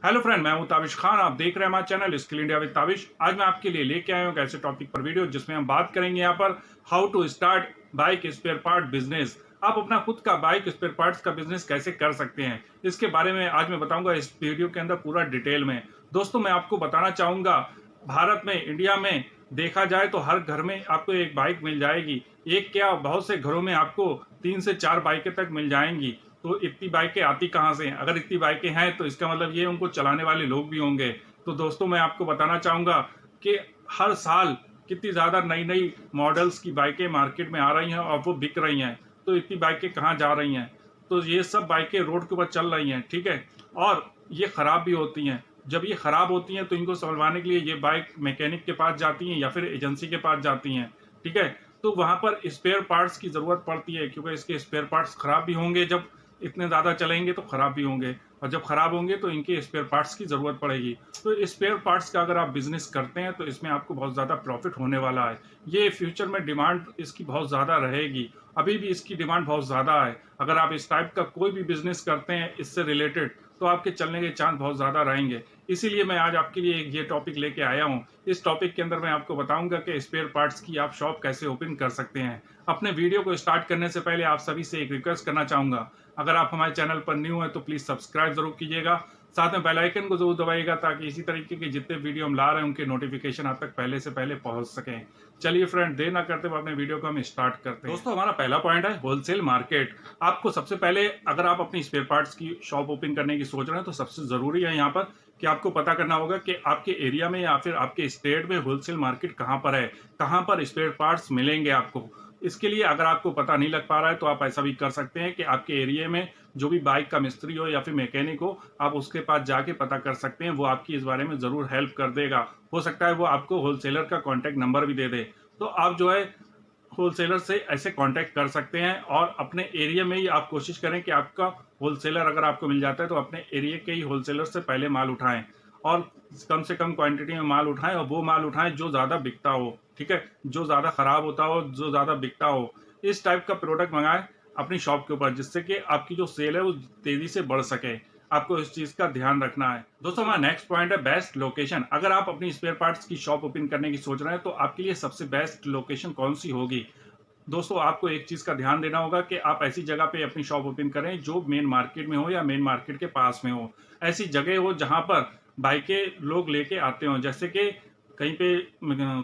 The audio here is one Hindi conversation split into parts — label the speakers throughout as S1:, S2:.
S1: हेलो फ्रेंड, मैं हूं ताबिश खान। आप देख रहे हैं हमारा channel skill India with Tabish. आज मैं आपके लिए लेके आया हूं एक ऐसे टॉपिक पर वीडियो जिसमें हम बात करेंगे यहाँ पर how to start bike spare part business. आप अपना खुद का बाइक स्पेयर पार्ट्स का बिजनेस कैसे कर सकते हैं, इसके बारे में आज मैं बताऊंगा इस वीडियो के अंदर पूरा डिटेल में। दोस्तों, मैं आपको बताना चाहूंगा, भारत में, इंडिया में देखा जाए तो हर घर में आपको एक बाइक मिल जाएगी। एक क्या, बहुत से घरों में आपको 3 से 4 बाइकें तक मिल जाएंगी। तो इतनी बाइकें आती कहाँ से हैं? अगर इतनी बाइकें हैं तो इसका मतलब ये उनको चलाने वाले लोग भी होंगे। तो दोस्तों, मैं आपको बताना चाहूँगा कि हर साल कितनी ज़्यादा नई नई मॉडल्स की बाइकें मार्केट में आ रही हैं और वो बिक रही हैं। तो इतनी बाइकें कहाँ जा रही हैं? तो ये सब बाइकें रोड के ऊपर चल रही हैं, ठीक है, और ये ख़राब भी होती हैं। जब ये ख़राब होती हैं तो इनको संभलवाने के लिए ये बाइक मैकेनिक के पास जाती हैं या फिर एजेंसी के पास जाती हैं, ठीक है। तो वहाँ पर स्पेयर पार्ट्स की ज़रूरत पड़ती है, क्योंकि इसके स्पेयर पार्ट्स ख़राब भी होंगे। जब इतने ज़्यादा चलेंगे तो ख़राब भी होंगे, और जब ख़राब होंगे तो इनके स्पेयर पार्ट्स की ज़रूरत पड़ेगी। तो स्पेयर पार्ट्स का अगर आप बिज़नेस करते हैं तो इसमें आपको बहुत ज़्यादा प्रॉफिट होने वाला है। ये फ्यूचर में डिमांड इसकी बहुत ज़्यादा रहेगी। अभी भी इसकी डिमांड बहुत ज़्यादा है। अगर आप इस टाइप का कोई भी बिज़नेस करते हैं इससे रिलेटेड, तो आपके चलने के चांस बहुत ज़्यादा रहेंगे। इसीलिए मैं आज आपके लिए एक ये टॉपिक लेके आया हूँ। इस टॉपिक के अंदर मैं आपको बताऊंगा कि स्पेयर पार्ट्स की आप शॉप कैसे ओपन कर सकते हैं। अपने वीडियो को स्टार्ट करने से पहले आप सभी से एक रिक्वेस्ट करना चाहूँगा, अगर आप हमारे चैनल पर न्यू हैं तो प्लीज़ सब्सक्राइब ज़रूर कीजिएगा। साथ में बेल आइकन को ज़रूर दबाइएगा ताकि इसी तरीके के जितने वीडियो हम ला रहे हैं उनके नोटिफिकेशन आप तक पहले से पहले पहुंच सकें। चलिए फ्रेंड, देर ना करते हुए अपने वीडियो को हम स्टार्ट करते हैं। दोस्तों, हमारा पहला पॉइंट है होलसेल मार्केट। आपको सबसे पहले, अगर आप अपनी स्पेयर पार्ट्स की शॉप ओपन करने की सोच रहे हैं तो सबसे ज़रूरी है यहाँ पर कि आपको पता करना होगा कि आपके एरिया में या फिर आपके स्टेट में होलसेल मार्केट कहाँ पर है, कहाँ पर स्पेयर पार्ट्स मिलेंगे आपको। इसके लिए अगर आपको पता नहीं लग पा रहा है तो आप ऐसा भी कर सकते हैं कि आपके एरिया में जो भी बाइक का मिस्त्री हो या फिर मैकेनिक हो, आप उसके पास जाके पता कर सकते हैं। वो आपकी इस बारे में ज़रूर हेल्प कर देगा। हो सकता है वो आपको होलसेलर का कॉन्टैक्ट नंबर भी दे दे। तो आप जो है होलसेलर से ऐसे कांटेक्ट कर सकते हैं, और अपने एरिया में ही आप कोशिश करें कि आपका होलसेलर अगर आपको मिल जाता है तो अपने एरिया के ही होलसेलर से पहले माल उठाएं, और कम से कम क्वांटिटी में माल उठाएं, और वो माल उठाएं जो ज़्यादा बिकता हो, ठीक है, जो ज़्यादा ख़राब होता हो, जो ज़्यादा बिकता हो। इस टाइप का प्रोडक्ट मंगाएं अपनी शॉप के ऊपर, जिससे कि आपकी जो सेल है वो तेज़ी से बढ़ सके। आपको इस चीज़ का ध्यान रखना है। दोस्तों, हमारा नेक्स्ट पॉइंट है बेस्ट लोकेशन। अगर आप अपनी स्पेयर पार्ट्स की शॉप ओपन करने की सोच रहे हैं तो आपके लिए सबसे बेस्ट लोकेशन कौन सी होगी? दोस्तों, आपको एक चीज़ का ध्यान देना होगा कि आप ऐसी जगह पे अपनी शॉप ओपन करें जो मेन मार्केट में हो या मेन मार्केट के पास में हो। ऐसी जगह हो जहाँ पर बाइकें लोग लेके आते हों। जैसे कि कहीं पे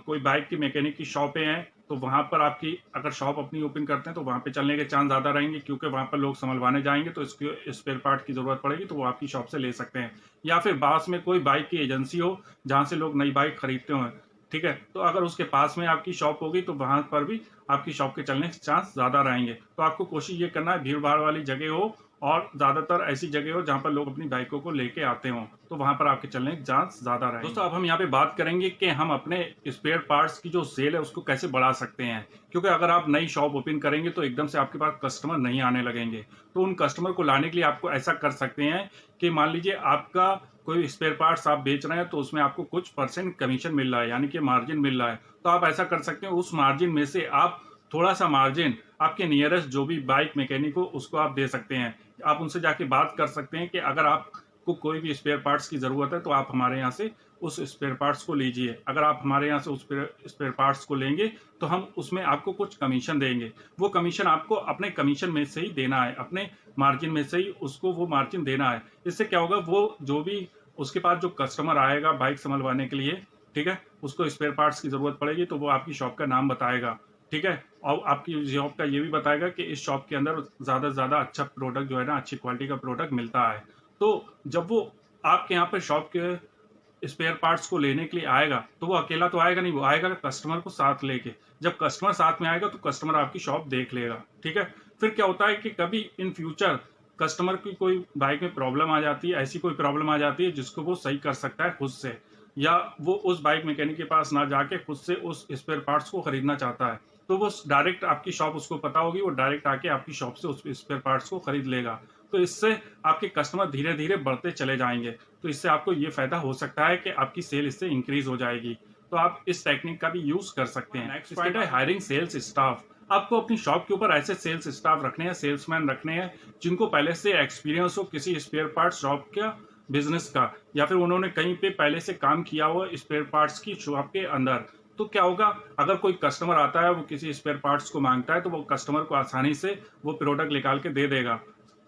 S1: कोई बाइक की मैकेनिक की शॉपें हैं, तो वहाँ पर आपकी अगर शॉप अपनी ओपन करते हैं तो वहाँ पे चलने के चांस ज़्यादा रहेंगे, क्योंकि वहाँ पर लोग संभलवाने जाएंगे तो इसके स्पेयर पार्ट की ज़रूरत पड़ेगी, तो वो आपकी शॉप से ले सकते हैं। या फिर पास में कोई बाइक की एजेंसी हो जहाँ से लोग नई बाइक खरीदते हों, ठीक है, तो अगर उसके पास में आपकी शॉप होगी तो वहाँ पर भी आपकी शॉप के चलने के चांस ज़्यादा रहेंगे। तो आपको कोशिश ये करना है भीड़ भाड़ वाली जगह हो, और ज़्यादातर ऐसी जगह हो जहाँ पर लोग अपनी बाइकों को लेके आते हों, तो वहाँ पर आपके चलने के चांस ज़्यादा रहेंगे। दोस्तों, अब हम यहाँ पे बात करेंगे कि हम अपने स्पेयर पार्ट्स की जो सेल है उसको कैसे बढ़ा सकते हैं। क्योंकि अगर आप नई शॉप ओपन करेंगे तो एकदम से आपके पास कस्टमर नहीं आने लगेंगे। तो उन कस्टमर को लाने के लिए आपको ऐसा कर सकते हैं कि मान लीजिए आपका कोई स्पेयर पार्ट्स आप बेच रहे हैं तो उसमें आपको कुछ परसेंट कमीशन मिल रहा है, यानी कि मार्जिन मिल रहा है। तो आप ऐसा कर सकते हैं, उस मार्जिन में से आप थोड़ा सा मार्जिन आपके नियरेस्ट जो भी बाइक मैकेनिक हो उसको आप दे सकते हैं। आप उनसे जाके बात कर सकते हैं कि अगर आपको कोई भी स्पेयर पार्ट्स की ज़रूरत है तो आप हमारे यहाँ से उस स्पेयर पार्ट्स को लीजिए। अगर आप हमारे यहाँ से उस स्पेयर पार्ट्स को लेंगे तो हम उसमें आपको कुछ कमीशन देंगे। वो कमीशन आपको अपने कमीशन में से ही देना है, अपने मार्जिन में से ही उसको वो मार्जिन देना है। इससे क्या होगा, वो जो भी उसके पास जो कस्टमर आएगा बाइक संभलवाने के लिए, ठीक है, उसको स्पेयर पार्ट्स की ज़रूरत पड़ेगी तो वो आपकी शॉप का नाम बताएगा, ठीक है, और आपकी शॉप का ये भी बताएगा कि इस शॉप के अंदर ज़्यादा से ज़्यादा अच्छा प्रोडक्ट जो है ना, अच्छी क्वालिटी का प्रोडक्ट मिलता है। तो जब वो आपके यहाँ पे शॉप के स्पेयर पार्ट्स को लेने के लिए आएगा तो वो अकेला तो आएगा नहीं, वो आएगा कस्टमर को साथ लेके। जब कस्टमर साथ में आएगा तो कस्टमर आपकी शॉप देख लेगा, ठीक है। फिर क्या होता है कि कभी इन फ्यूचर कस्टमर की कोई बाइक में प्रॉब्लम आ जाती है, ऐसी कोई प्रॉब्लम आ जाती है जिसको वो सही कर सकता है खुद से, या वो उस बाइक मैकेनिक के पास ना जाके खुद से उस स्पेयर पार्ट्स को खरीदना चाहता है, तो वो डायरेक्ट आपकी शॉप, उसको पता होगी, वो डायरेक्ट आके आपकी शॉप से उस स्पेयर पार्ट्स को खरीद लेगा। तो इससे आपके कस्टमर धीरे धीरे बढ़ते चले जाएंगे। तो इससे आपको ये फायदा हो सकता है कि आपकी सेल इससे इंक्रीज हो जाएगी। तो आप इस टेक्निक का भी यूज कर सकते हैं। नेक्स्ट पॉइंट है हायरिंग सेल्स स्टाफ। आपको अपनी शॉप के ऊपर ऐसे सेल्स स्टाफ रखने हैं, सेल्समैन रखने हैं जिनको पहले से एक्सपीरियंस हो किसी स्पेयर पार्ट शॉप का बिजनेस का, या फिर उन्होंने कहीं पे पहले से काम किया हो स्पेयर पार्ट्स की शॉप के अंदर, तो क्या होगा, अगर कोई कस्टमर आता है वो किसी स्पेयर पार्ट्स को मांगता है तो वो कस्टमर को आसानी से वो प्रोडक्ट निकाल के दे देगा,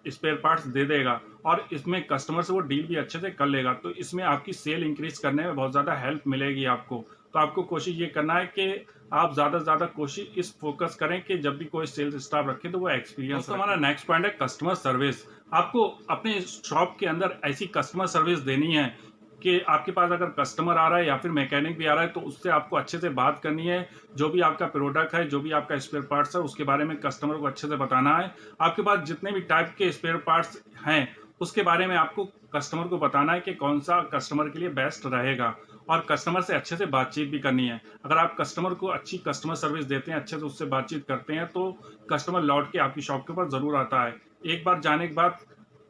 S1: स्पेयर पार्ट्स दे देगा, और इसमें कस्टमर से वो डील भी अच्छे से कर लेगा। तो इसमें आपकी सेल इंक्रीज करने में बहुत ज़्यादा हेल्प मिलेगी आपको। तो आपको कोशिश ये करना है कि आप ज़्यादा से ज़्यादा कोशिश इस फोकस करें कि जब भी कोई सेल्स स्टाफ रखे तो वो एक्सपीरियंस। तो हमारा नेक्स्ट पॉइंट है कस्टमर सर्विस। आपको अपने शॉप के अंदर ऐसी कस्टमर सर्विस देनी है कि आपके पास अगर कस्टमर आ रहा है या फिर मैकेनिक भी आ रहा है तो उससे आपको अच्छे से बात करनी है। जो भी आपका प्रोडक्ट है, जो भी आपका स्पेयर पार्ट्स है, उसके बारे में कस्टमर को अच्छे से बताना है। आपके पास जितने भी टाइप के स्पेयर पार्ट्स हैं उसके बारे में आपको कस्टमर को बताना है कि कौन सा कस्टमर के लिए बेस्ट रहेगा, और कस्टमर से अच्छे से बातचीत भी करनी है। अगर आप कस्टमर को अच्छी कस्टमर सर्विस देते हैं, अच्छे से उससे बातचीत करते हैं, तो कस्टमर लौट के आपकी शॉप के ऊपर ज़रूर आता है। एक बार जाने के बाद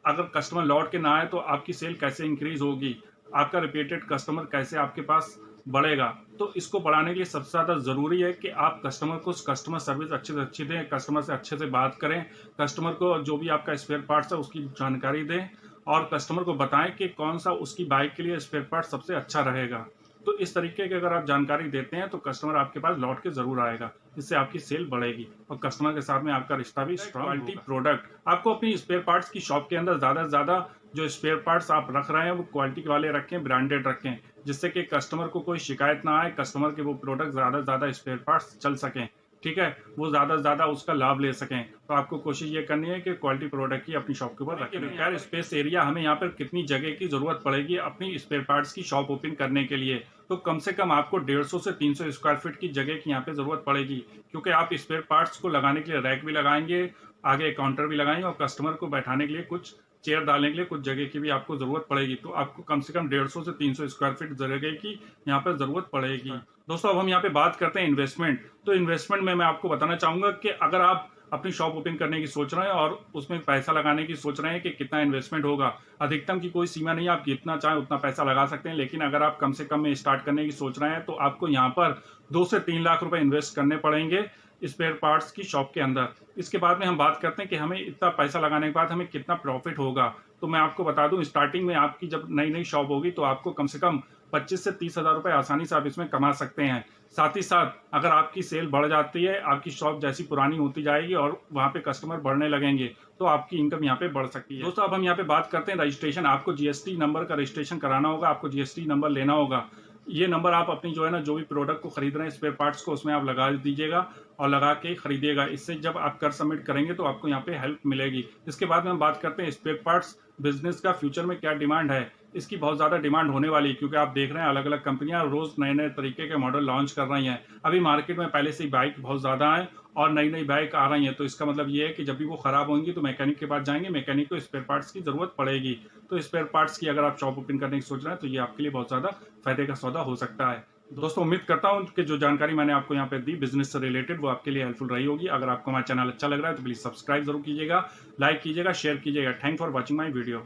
S1: अगर कस्टमर लौट के ना आए तो आपकी सेल कैसे इंक्रीज होगी, आपका रिपीटेड कस्टमर कैसे आपके पास बढ़ेगा। तो इसको बढ़ाने के लिए सबसे ज़्यादा ज़रूरी है कि आप कस्टमर को कस्टमर सर्विस अच्छे से अच्छी दें, कस्टमर से अच्छे से बात करें, कस्टमर को जो भी आपका स्पेयर पार्ट्स है उसकी जानकारी दें, और कस्टमर को बताएं कि कौन सा उसकी बाइक के लिए स्पेयर पार्ट सबसे अच्छा रहेगा। तो इस तरीके की अगर आप जानकारी देते हैं तो कस्टमर आपके पास लौट के ज़रूर आएगा, इससे आपकी सेल बढ़ेगी और कस्टमर के साथ में आपका रिश्ता भी स्ट्रांग। क्वालिटी प्रोडक्ट, आपको अपनी स्पेयर पार्ट्स की शॉप के अंदर ज़्यादा से ज़्यादा जो स्पेयर पार्ट्स आप रख रहे हैं वो क्वालिटी वाले रखें, ब्रांडेड रखें, जिससे कि कस्टमर को कोई शिकायत ना आए, कस्टमर के वो प्रोडक्ट ज़्यादा से ज़्यादा स्पेयर पार्ट्स चल सकें, ठीक है, वो ज़्यादा से ज़्यादा उसका लाभ ले सकें। तो आपको कोशिश ये करनी है कि क्वालिटी प्रोडक्ट की अपनी शॉप के ऊपर रखें। रिपेयर स्पेस एरिया, हमें यहाँ पर कितनी जगह की ज़रूरत पड़ेगी अपनी स्पेयर पार्ट्स की शॉप ओपन करने के लिए, तो कम से कम आपको 150 से 300 स्क्वायर फीट की जगह की यहाँ पे ज़रूरत पड़ेगी, क्योंकि आप स्पेयर पार्ट्स को लगाने के लिए रैक भी लगाएंगे, आगे काउंटर भी लगाएंगे, और कस्टमर को बैठाने के लिए कुछ चेयर डालने के लिए कुछ जगह की भी आपको ज़रूरत पड़ेगी। तो आपको कम से कम 150 से 300 स्क्वायर फीट जगह की यहाँ पर ज़रूरत पड़ेगी। दोस्तों, अब हम यहाँ पे बात करते हैं इन्वेस्टमेंट। तो इन्वेस्टमेंट में मैं आपको बताना चाहूँगा कि अगर आप अपनी शॉप ओपन करने की सोच रहे हैं और उसमें पैसा लगाने की सोच रहे हैं कि कितना इन्वेस्टमेंट होगा, अधिकतम की कोई सीमा नहीं है, आप जितना चाहें उतना पैसा लगा सकते हैं। लेकिन अगर आप कम से कम में स्टार्ट करने की सोच रहे हैं तो आपको यहाँ पर 2 से 3 लाख रुपए इन्वेस्ट करने पड़ेंगे स्पेयर पार्ट्स की शॉप के अंदर। इसके बाद में हम बात करते हैं कि हमें इतना पैसा लगाने के बाद हमें कितना प्रॉफिट होगा। तो मैं आपको बता दूं, स्टार्टिंग में आपकी जब नई नई शॉप होगी तो आपको कम से कम 25 से 30 हज़ार रुपये आसानी से आप इसमें कमा सकते हैं। साथ ही साथ अगर आपकी सेल बढ़ जाती है, आपकी शॉप जैसी पुरानी होती जाएगी और वहाँ पे कस्टमर बढ़ने लगेंगे, तो आपकी इनकम यहाँ पे बढ़ सकती है। दोस्तों, अब हम यहाँ पे बात करते हैं रजिस्ट्रेशन। आपको जीएसटी नंबर का रजिस्ट्रेशन कराना होगा, आपको जीएसटी नंबर लेना होगा। ये नंबर आप अपनी जो है ना, जो भी प्रोडक्ट को खरीद रहे हैं स्पेयर पार्ट्स को, उसमें आप लगा दीजिएगा और लगा के खरीदिएगा। इससे जब आप कर सबमिट करेंगे तो आपको यहाँ पे हेल्प मिलेगी। इसके बाद में हम बात करते हैं स्पेयर पार्ट्स बिजनेस का फ्यूचर में क्या डिमांड है। इसकी बहुत ज़्यादा डिमांड होने वाली है, क्योंकि आप देख रहे हैं अलग अलग कंपनियां रोज़ नए नए तरीके के मॉडल लॉन्च कर रही हैं। अभी मार्केट में पहले से ही बाइक बहुत ज़्यादा है और नई नई बाइक आ रही हैं, तो इसका मतलब ये है कि जब भी वो ख़राब होंगी तो मैकेनिक के पास जाएंगे, मैकेनिक को स्पेयर पार्ट्स की ज़रूरत पड़ेगी। तो स्पेयर पार्ट्स की अगर आप शॉप ओपन करने की सोच रहे हैं तो ये आपके लिए बहुत ज़्यादा फायदे का सौदा हो सकता है। दोस्तों, उम्मीद करता हूं कि जो जानकारी मैंने आपको यहाँ पे दी बिजनेस से रिलेटेड, वो आपके लिए हेल्पफुल रही होगी। अगर आपको हमारा चैनल अच्छा लग रहा है तो प्लीज़ सब्सक्राइब जरूर कीजिएगा, लाइक कीजिएगा, शेयर कीजिएगा। Thank for watching my video.